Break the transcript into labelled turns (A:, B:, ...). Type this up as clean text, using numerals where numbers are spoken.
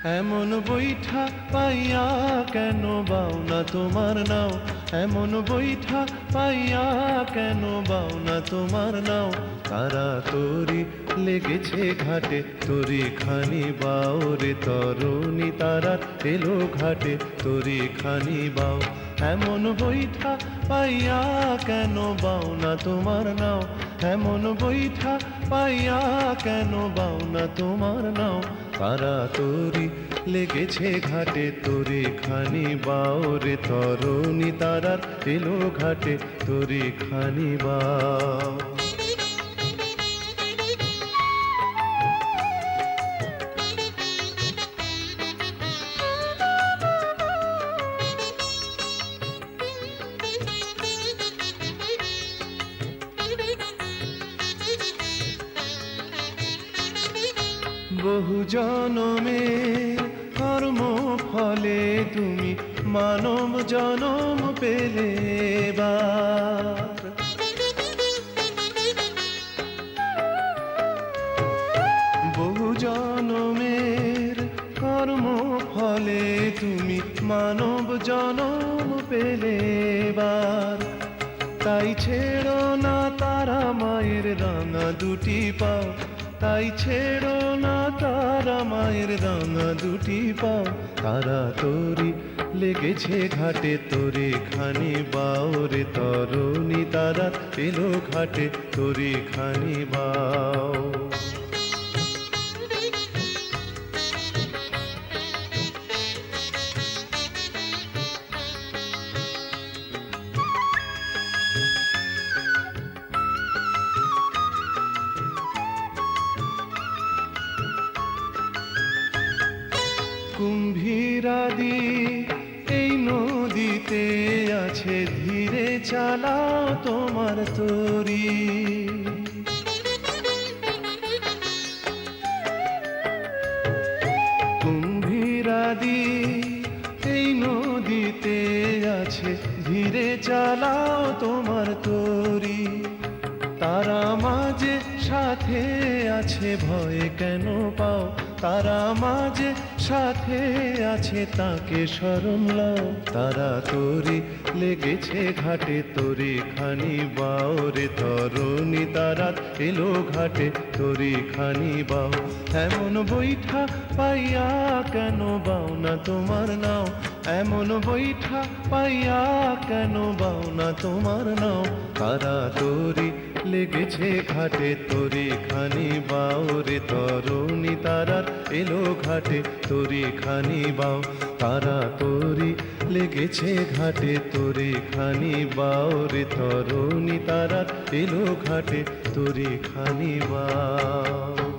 A: এমন বৈঠা পাইয়া কেন বাও না তোমার নাও, এমন বৈঠা পাইয়া কেন বাও না তোমার নাও। তারা তরি লেগেছে ঘাটে, তরি খানি বাও রে তরুণী তারা এলো ঘাটে, তরি খানি বাও। এমন বৈঠা পাইয়া কেন বাও না তোমার নাও, এমন বৈঠা পাইয়া কেন বাও না তোমার নাও। তারা তরি লেগেছে ঘাটে, তরি খানি বাও রে তরুণী তারা এলো ঘাটে, তরি খানি বাও। বহু জনমের কর্ম ফলে তুমি মানব জনম পেলে এবার। বহু জনমের কর্ম ফলে তুমি মানব জনম পেলে এবার। তাই ছেড়ো না তারা মায়ের রাঙা দুটি পাও, তাই ছেড়ো না তারা মায়ের রাঙা দুটি পাও। তারা তরি লেগেছে ঘাটে, তরি খানি বাও রে তরুণী তারা এলো ঘাটে, তরি খানি বাও। কুম্ভীরাদি এই নদীতে আছে, ধীরে চালাও তোমার তরি। কুম্ভীরাদি এই নদীতে আছে, ধীরে চালাও তোমার তরি। তারা মাঝে সাথে আছে, ভয় কেন পাও, তারা মাঝে সাথে আছে তাকে শরণ লাও। তারা তরি লেগেছে ঘাটে, তরি খানি বাও রে তরুণী তারা এলো ঘাটে, তরি খানি বাও। এমন বৈঠা পাইয়া কেন বাও না তোমার নাও, এমন বৈঠা পাইয়া কেন বাও না তোমার নাও। তারা তরি লেগেছে ঘাটে, তরি খানি বাও রে তরুণী তারা এলো ঘাটে, তরি খানি বাও। তারা তরি লেগেছে ঘাটে, তরি খানি বাও রে তরুণী তারা এলো ঘাটে, তরি খানি বাও।